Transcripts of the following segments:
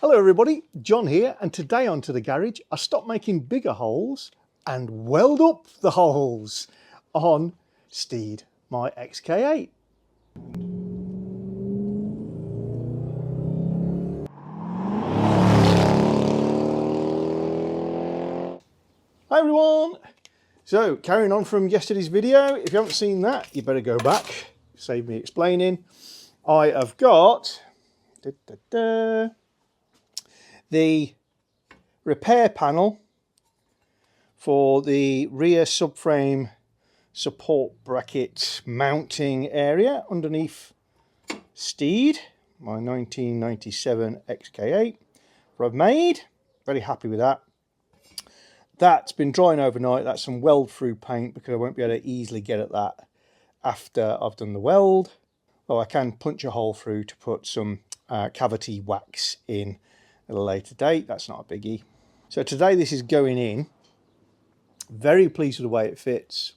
Hello everybody, John here, and today onto the garage I stopped making bigger holes and weld up the holes on Steed, my XK8. Hi everyone! So carrying on from yesterday's video, if you haven't seen that you better go back, save me explaining. I have got the repair panel for the rear subframe support bracket mounting area underneath Steed, my 1997 XK8 that I've made. Very happy with that. That's been drying overnight. That's some weld through paint because I won't be able to easily get at that after I've done the weld. Well, I can punch a hole through to put some cavity wax in at a later date. That's not a biggie. So today this is going in. Very pleased with the way it fits.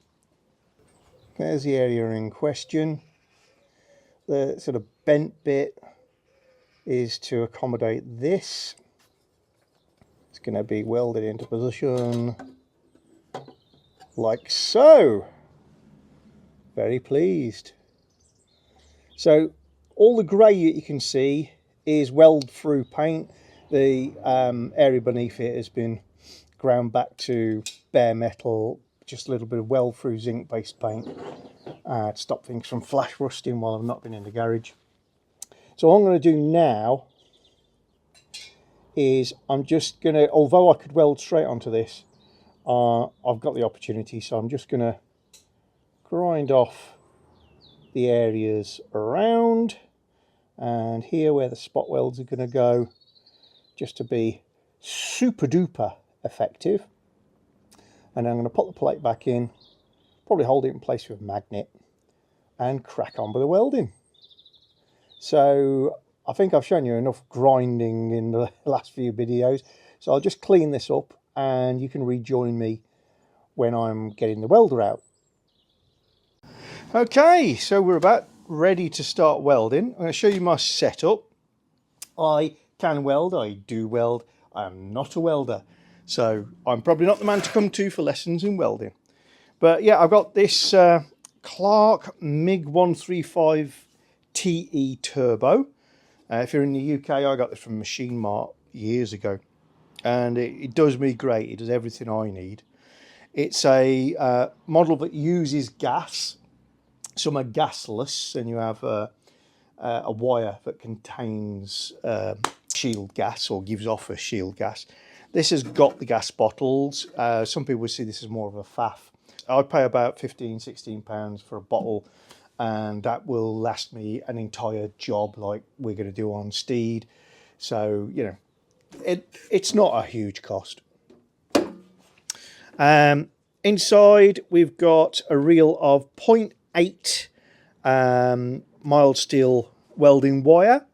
There's the area in question. The sort of bent bit is to accommodate this. It's going to be welded into position like so. Very pleased. So all the grey that you can see is weld through paint. The area beneath it has been ground back to bare metal, just a little bit of weld through zinc based paint to stop things from flash rusting while I've not been in the garage. So what I'm going to do now is I'm just going to, although I could weld straight onto this, I've got the opportunity, so I'm just going to grind off the areas around and here where the spot welds are going to go, just to be super duper effective. And I'm going to put the plate back in, probably hold it in place with a magnet and crack on with the welding. So I think I've shown you enough grinding in the last few videos, so I'll just clean this up and you can rejoin me when I'm getting the welder out. Okay, so we're about ready to start welding. I'm going to show you my setup. I can weld, I do weld. I am not a welder, so I'm probably not the man to come to for lessons in welding. But yeah, I've got this Clark MiG 135 TE Turbo. If you're in the UK, I got this from Machine Mart years ago, and it does me great. It does everything I need. It's a model that uses gas. Some are gasless, and you have a wire that contains shield gas or gives off a shield gas. This has got the gas bottles. Some people would see this as more of a faff. I pay about £15–16 for a bottle, and that will last me an entire job like we're going to do on Steed. So, you know, it's not a huge cost. Inside, we've got a reel of 0.8 mild steel welding wire.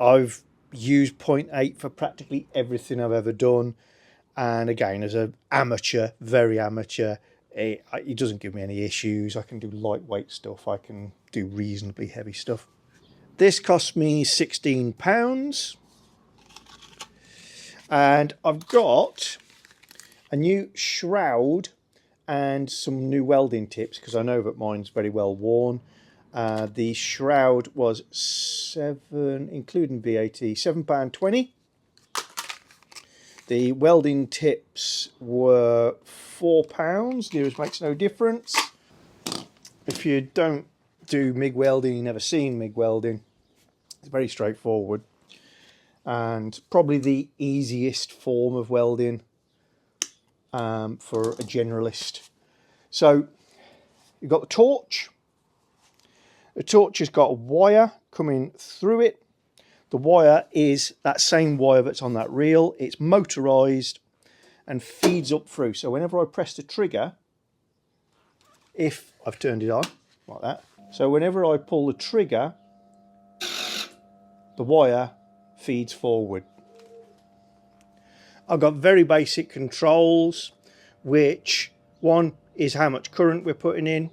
I've used 0.8 for practically everything I've ever done, and again, as an amateur, very amateur, it doesn't give me any issues. I can do lightweight stuff, I can do reasonably heavy stuff. This cost me £16, and I've got a new shroud and some new welding tips because I know that mine's very well worn. The shroud was including VAT, £7.20. The welding tips were £4. Nearest makes no difference. If you don't do MIG welding, you've never seen MIG welding, it's very straightforward and probably the easiest form of welding for a generalist. So you've got the torch. The torch has got a wire coming through it. The wire is that same wire that's on that reel. It's motorized and feeds up through. So whenever I press the trigger, if I've turned it on like that, so whenever I pull the trigger, the wire feeds forward. I've got very basic controls, which one is how much current we're putting in,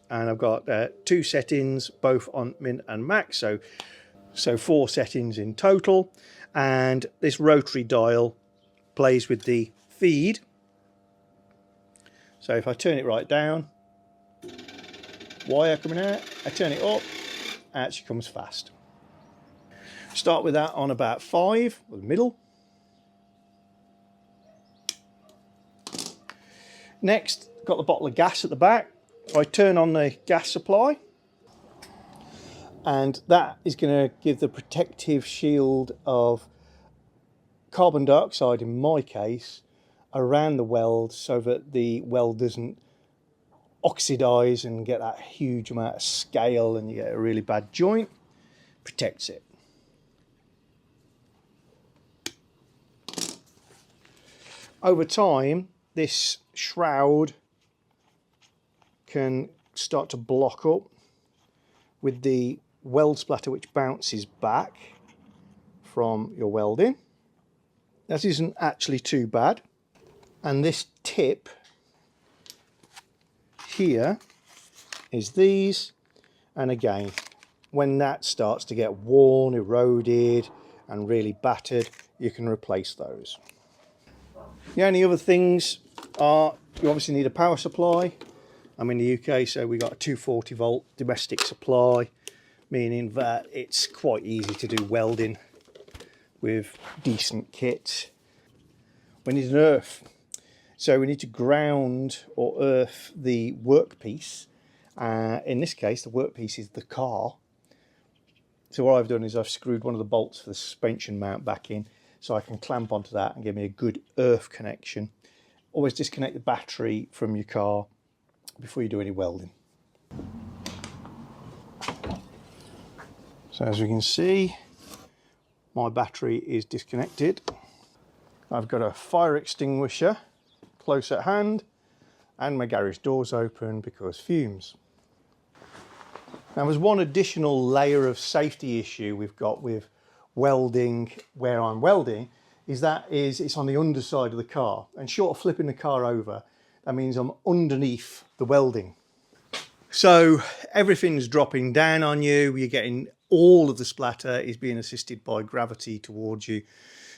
and I've got two settings, both on min and max. So So 4 settings in total, and this rotary dial plays with the feed. So if I turn it right down, wire coming out, I turn it up, it actually comes fast. Start with that on about 5, or the middle. Next, got the bottle of gas at the back. I turn on the gas supply, and that is going to give the protective shield of carbon dioxide, in my case, around the weld so that the weld doesn't oxidize and get that huge amount of scale and you get a really bad joint. Protects it. Over time, this shroud can start to block up with the weld splatter which bounces back from your welding. That isn't actually too bad. And this tip here is these, and again, when that starts to get worn, eroded and really battered, you can replace those. The only other things are, you obviously need a power supply. I'm in the UK, so we got a 240 volt domestic supply, meaning that it's quite easy to do welding with decent kit. We need an earth. So we need to ground or earth the workpiece. In this case, the workpiece is the car. So what I've done is I've screwed one of the bolts for the suspension mount back in so I can clamp onto that and give me a good earth connection. Always disconnect the battery from your car before you do any welding. So as we can see, my battery is disconnected. I've got a fire extinguisher close at hand, and my garage door's open because fumes. Now there's one additional layer of safety issue we've got with welding where I'm welding, is it's on the underside of the car, and short of flipping the car over, that means I'm underneath the welding. So everything's dropping down on you, you're getting, all of the splatter is being assisted by gravity towards you.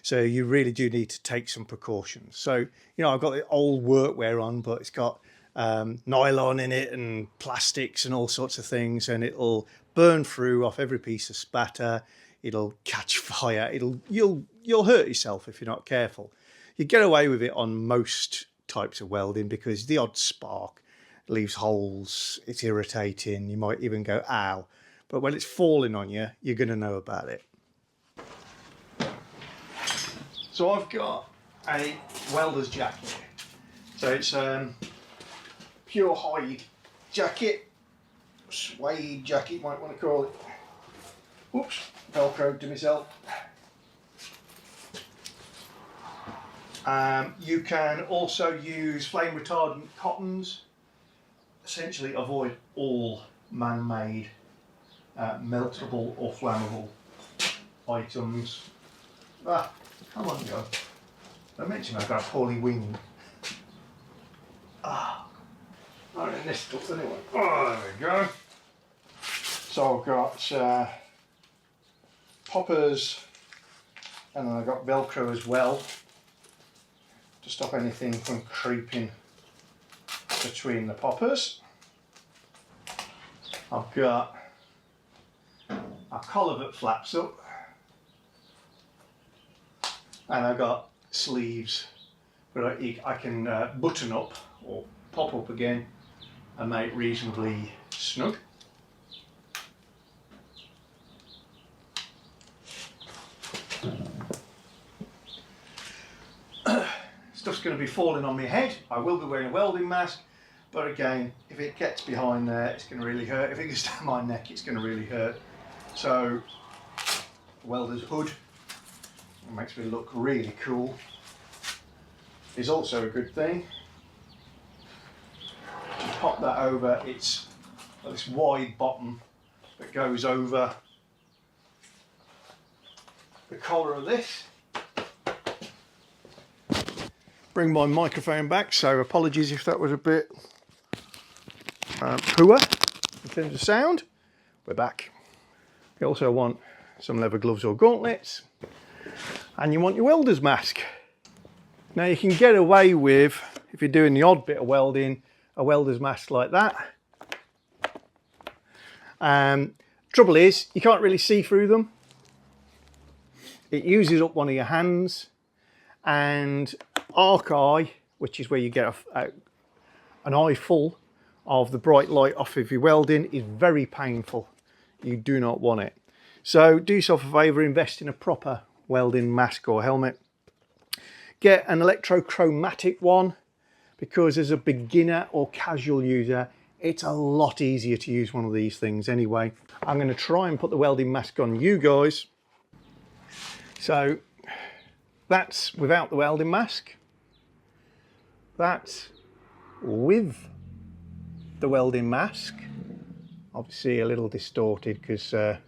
So you really do need to take some precautions. So, you know, I've got the old workwear on, but it's got nylon in it and plastics and all sorts of things, and it'll burn through off every piece of spatter. It'll catch fire. You'll hurt yourself if you're not careful. You get away with it on most types of welding because the odd spark leaves holes. It's irritating. You might even go, ow. But when it's falling on you, you're going to know about it. So I've got a welder's jacket. So it's pure hide jacket, suede jacket, you might want to call it. Oops, velcroed to myself. You can also use flame retardant cottons. Essentially avoid all man-made meltable or flammable items. Come on, go. I mentioned I've got a poorly wing. Not in this stuff anyway. Oh, there we go. So I've got poppers, and then I've got Velcro as well to stop anything from creeping between the poppers. I've got a collar that flaps up, and I've got sleeves that I can button up or pop up again and make reasonably snug. Stuff's going to be falling on my head. I will be wearing a welding mask, but again, if it gets behind there, it's going to really hurt. If it gets down my neck, it's going to really hurt. So, welder's hood, it makes me look really cool, is also a good thing. You pop that over, it's got this wide bottom that goes over the collar of this. Bring my microphone back, so apologies if that was a bit poor in terms of sound. We're back. You also want some leather gloves or gauntlets, and you want your welder's mask. Now you can get away with, if you're doing the odd bit of welding, a welder's mask like that. Trouble is, you can't really see through them. It uses up one of your hands, and arc eye, which is where you get an eye full of the bright light off of your welding, is very painful. You do not want it. So do yourself a favour, invest in a proper welding mask or helmet. Get an electrochromatic one, because as a beginner or casual user, it's a lot easier to use one of these things anyway. I'm going to try and put the welding mask on you guys. So that's without the welding mask. That's with the welding mask. Obviously a little distorted because you're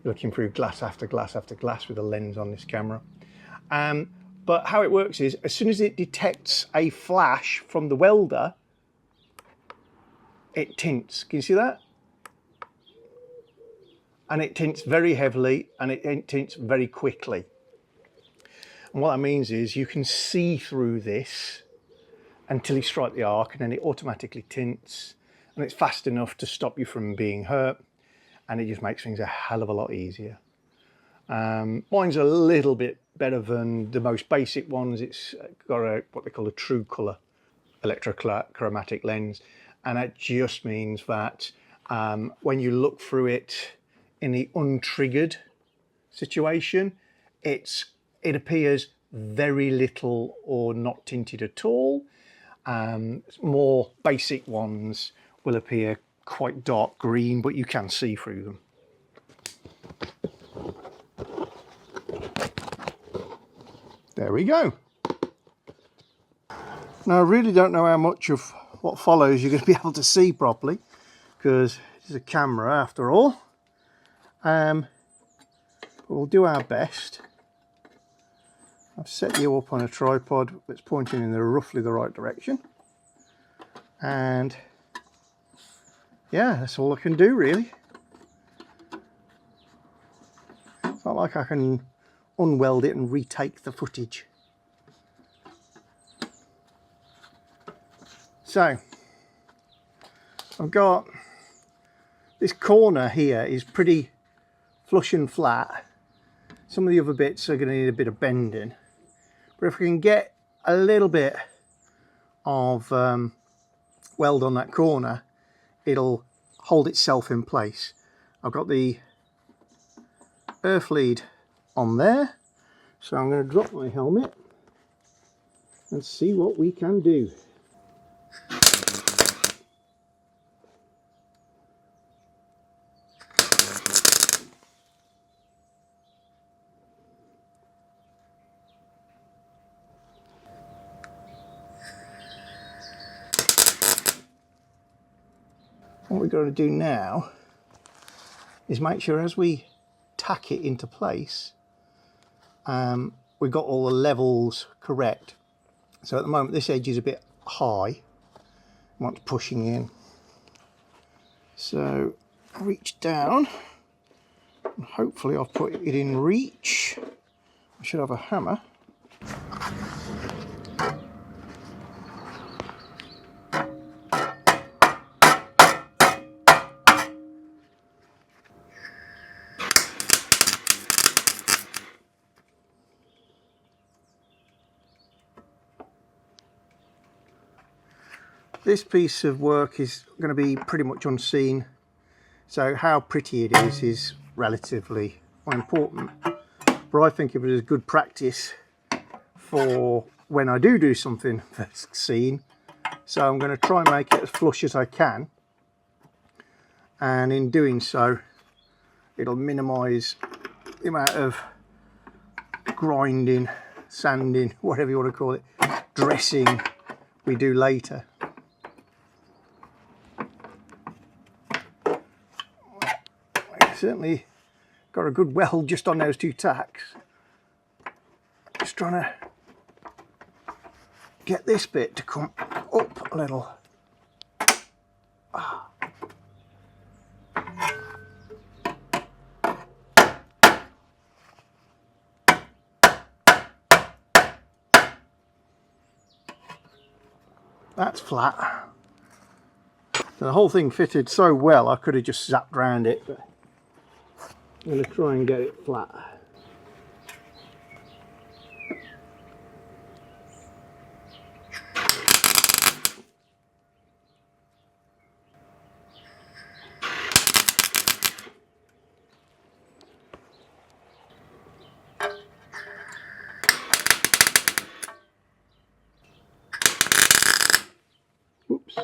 looking through glass after glass after glass with a lens on this camera. But how it works is, as soon as it detects a flash from the welder, it tints. Can you see that? And it tints very heavily, and it tints very quickly. And what that means is you can see through this until you strike the arc, and then it automatically tints, and it's fast enough to stop you from being hurt, and it just makes things a hell of a lot easier. Mine's a little bit better than the most basic ones. It's got what they call a true colour electrochromatic lens, and that just means that when you look through it in the untriggered situation, it appears very little or not tinted at all. More basic ones will appear quite dark green, but you can see through them. There we go. Now I really don't know how much of what follows you're going to be able to see properly, because it's a camera after all. But we'll do our best. I've set you up on a tripod that's pointing in roughly the right direction, and yeah, that's all I can do really. It's not like I can unweld it and retake the footage. So I've got this corner here is pretty flush and flat. Some of the other bits are going to need a bit of bending, but if we can get a little bit of weld on that corner, it'll hold itself in place. I've got the earth lead on there, so I'm going to drop my helmet and see what we can do. What we're going to do now is make sure as we tack it into place, we've got all the levels correct. So at the moment this edge is a bit high, I want pushing in. So reach down, and hopefully I've put it in reach. I should have a hammer. This piece of work is going to be pretty much unseen, so how pretty it is relatively unimportant, but I think of it as good practice for when I do something that's seen. So I'm going to try and make it as flush as I can, and in doing so it'll minimise the amount of grinding, sanding, whatever you want to call it, dressing we do later. Certainly got a good weld just on those two tacks. Just trying to get this bit to come up a little. That's flat. So the whole thing fitted so well I could have just zapped around it, but I'm going to try and get it flat. Oops.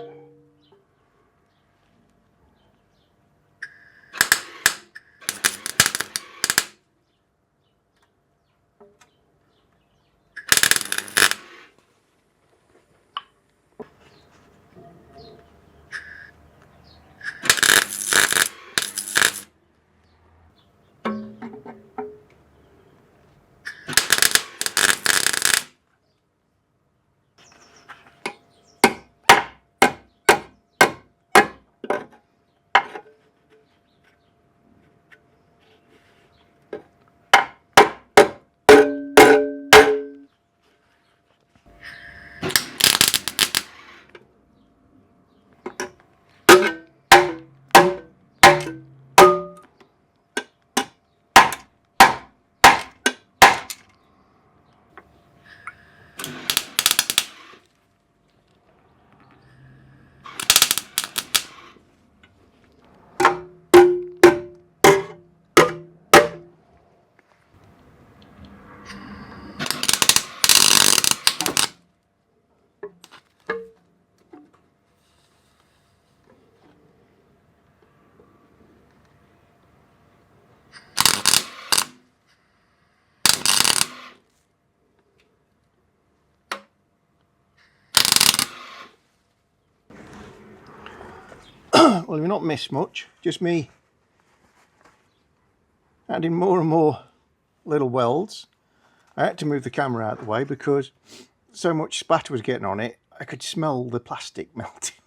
Well, you've not missed much, just me adding more and more little welds. I had to move the camera out of the way because so much spatter was getting on it, I could smell the plastic melting.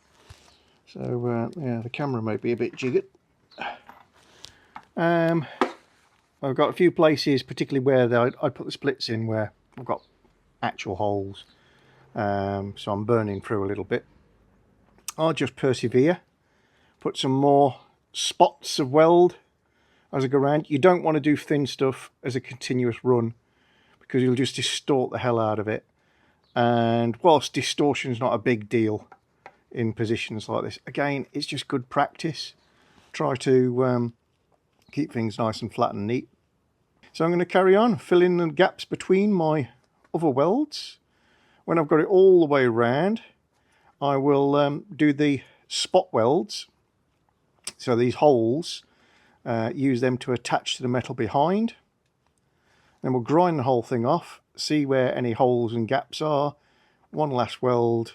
So yeah, the camera might be a bit jiggered. I've got a few places, particularly where I put the splits in, where I've got actual holes. So I'm burning through a little bit. I'll just persevere. Put some more spots of weld as I go around. You don't want to do thin stuff as a continuous run because you'll just distort the hell out of it. And whilst distortion is not a big deal in positions like this, again, it's just good practice. Try to keep things nice and flat and neat. So I'm going to carry on, fill in the gaps between my other welds. When I've got it all the way around, I will do the spot welds. So these holes, use them to attach to the metal behind. Then we'll grind the whole thing off, see where any holes and gaps are, one last weld,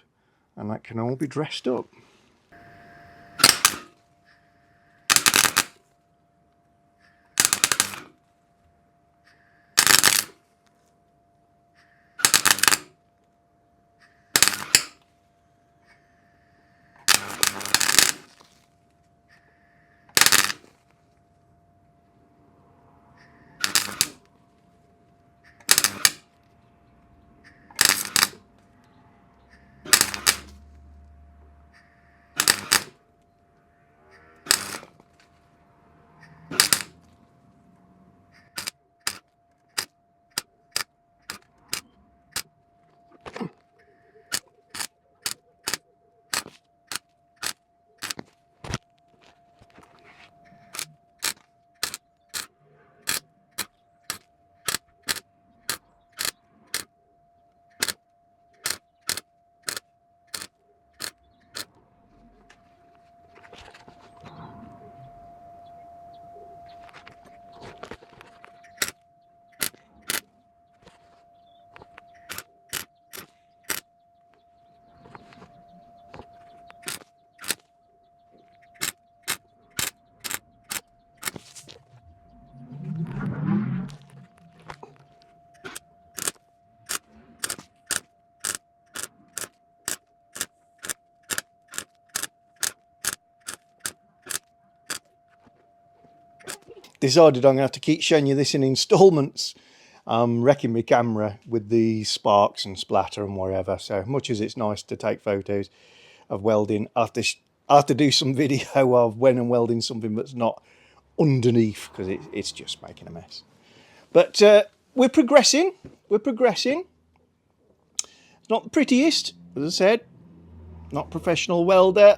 and that can all be dressed up. Decided I'm going to have to keep showing you this in installments. I'm wrecking my camera with the sparks and splatter and whatever. So much as it's nice to take photos of welding, I have to do some video of when I'm welding something that's not underneath, because it's just making a mess. But we're progressing. We're progressing. It's not the prettiest, as I said. Not professional welder.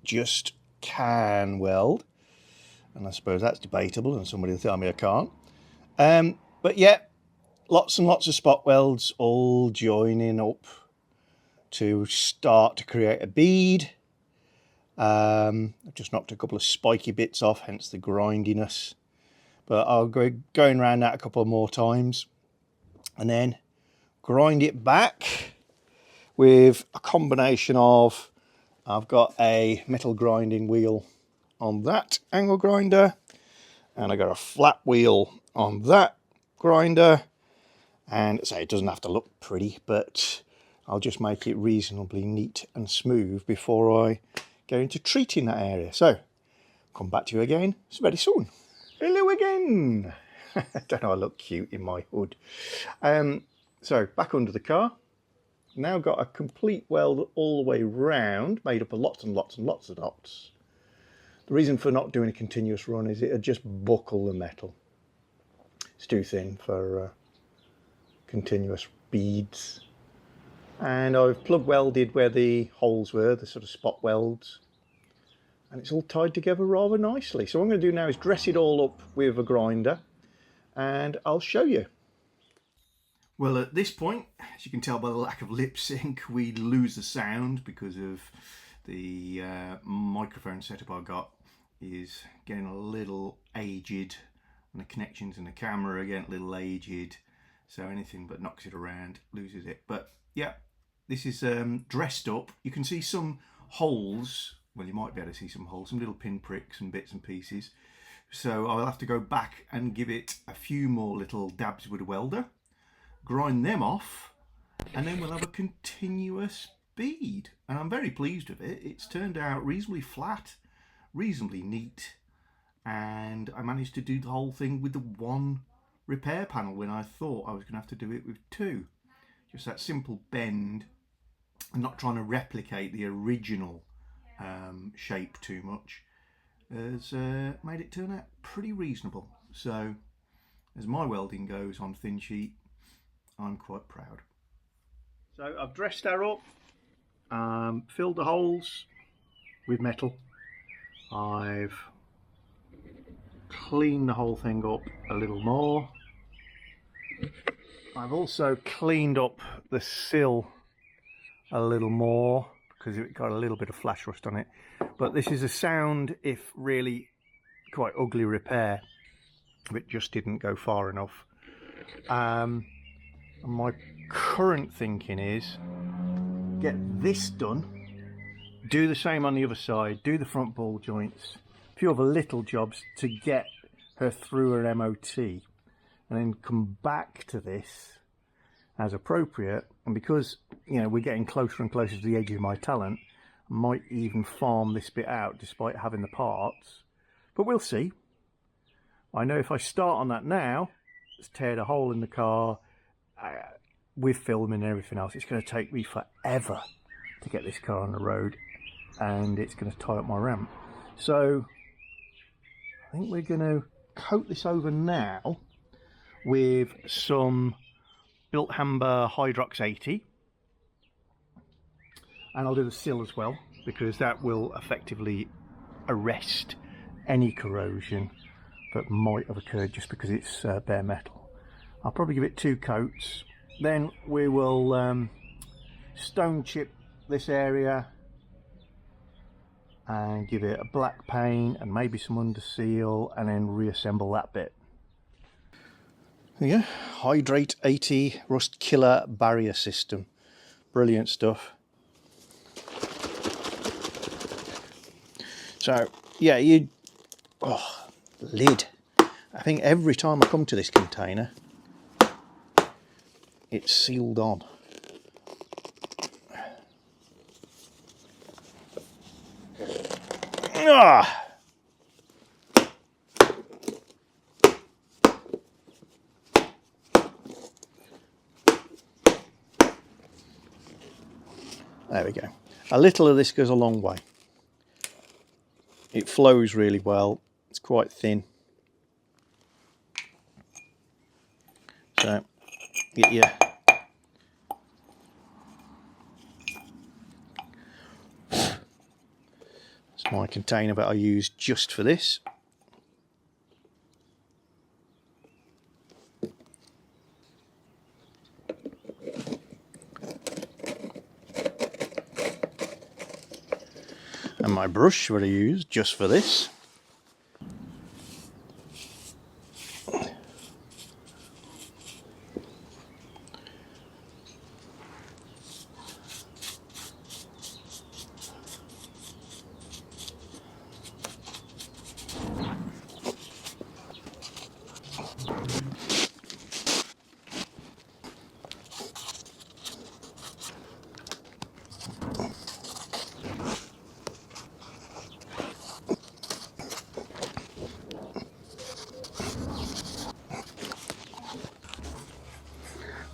Just can weld. And I suppose that's debatable, and somebody will tell me I can't. But yeah, lots and lots of spot welds all joining up to start to create a bead. I've just knocked a couple of spiky bits off, hence the grindiness. But I'll go going around that a couple more times and then grind it back with a combination of, I've got a metal grinding wheel on that angle grinder, and I got a flat wheel on that grinder. And so it doesn't have to look pretty, but I'll just make it reasonably neat and smooth before I go into treating that area. So come back to you again very soon. Hello again. Don't know, I look cute in my hood. So back under the car. Now got a complete weld all the way round, made up of lots and lots and lots of dots. The reason for not doing a continuous run is it'd just buckle the metal. It's too thin for continuous beads. And I've plug welded where the holes were, the sort of spot welds, and it's all tied together rather nicely. So what I'm going to do now is dress it all up with a grinder, and I'll show you. Well, at this point, as you can tell by the lack of lip sync, we lose the sound because of the microphone setup I got is getting a little aged, and the connections in the camera are getting a little aged, so anything but knocks it around loses it. But yeah, this is dressed up. You can see some holes. Well, you might be able to see some holes, some little pin pricks and bits and pieces. So I'll have to go back and give it a few more little dabs with a welder, grind them off, and then we'll have a continuous bead. And I'm very pleased with it. It's turned out reasonably flat, reasonably neat, and I managed to do the whole thing with the one repair panel when I thought I was going to have to do it with two. Just that simple bend, and not trying to replicate the original shape too much, has made it turn out pretty reasonable. So as my welding goes on thin sheet, I'm quite proud. So I've dressed her up, filled the holes with metal. I've cleaned the whole thing up a little more. I've also cleaned up the sill a little more because it got a little bit of flash rust on it. But this is a sound if really quite ugly repair, it just didn't go far enough. And my current thinking is get this done, do the same on the other side, do the front ball joints, a few other little jobs to get her through her MOT, and then come back to this as appropriate. And because, you know, we're getting closer and closer to the edge of my talent, I might even farm this bit out despite having the parts, but we'll see. I know if I start on that now, let's tear the hole in the car with filming and everything else, it's going to take me forever to get this car on the road, and it's going to tie up my ramp. So I think we're going to coat this over now with some Built Hamber Hydrox 80, and I'll do the sill as well, because that will effectively arrest any corrosion that might have occurred just because it's bare metal. I'll probably give it 2 coats, then we will stone chip this area and give it a black paint and maybe some under seal, and then reassemble that bit. Yeah, Hydrate 80 Rust Killer Barrier System. Brilliant stuff. So, yeah, lid. I think every time I come to this container, it's sealed on. Ah! There we go. A little of this goes a long way. It flows really well. It's quite thin. So get your it's my container that I use just for this. And my brush that I use just for this.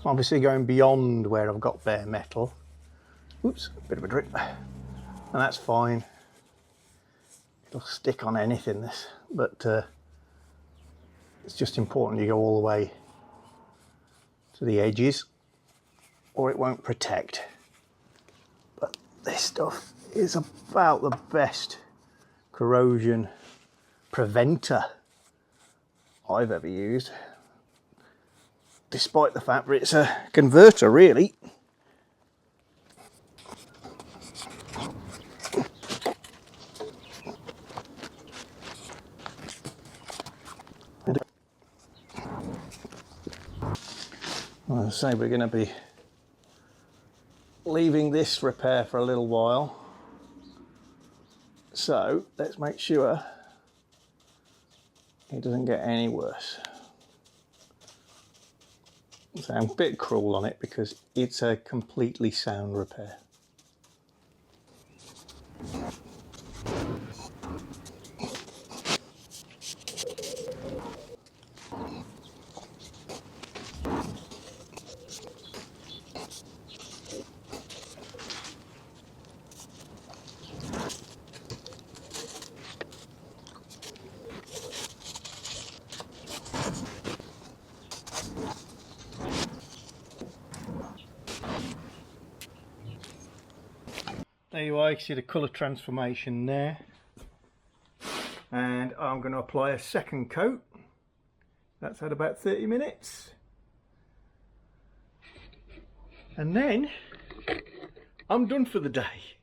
Obviously going beyond where I've got bare metal. Oops, a bit of a drip. And that's fine. It'll stick on anything, this. But it's just important you go all the way to the edges or it won't protect. But this stuff is about the best corrosion preventer I've ever used. Despite the fact that it's a converter, really. I'll say we're going to be leaving this repair for a little while. So let's make sure it doesn't get any worse. So I'm a bit cruel on it because it's a completely sound repair. There you are, you can see the colour transformation there. And I'm going to apply a second coat. That's at about 30 minutes. And then I'm done for the day.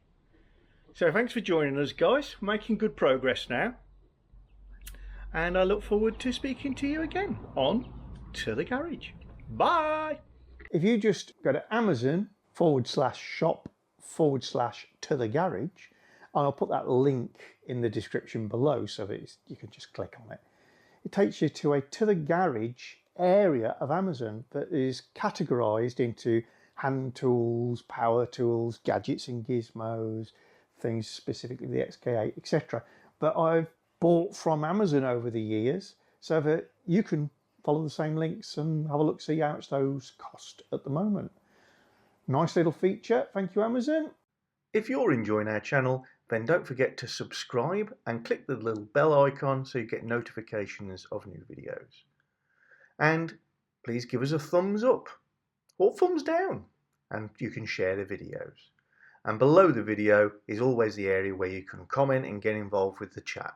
So thanks for joining us, guys. We're making good progress now. And I look forward to speaking to you again on To The Garage. Bye! If you just go to Amazon/shop/To The Garage, and I'll put that link in the description below so that you can just click on it. It takes you to a To The Garage area of Amazon that is categorized into hand tools, power tools, gadgets and gizmos, things specifically the XK8, etc. that I've bought from Amazon over the years so that you can follow the same links and have a look, see how much those cost at the moment. Nice little feature. Thank you, Amazon. If you're enjoying our channel, then don't forget to subscribe and click the little bell icon so you get notifications of new videos. And please give us a thumbs up or thumbs down, and you can share the videos. And below the video is always the area where you can comment and get involved with the chat.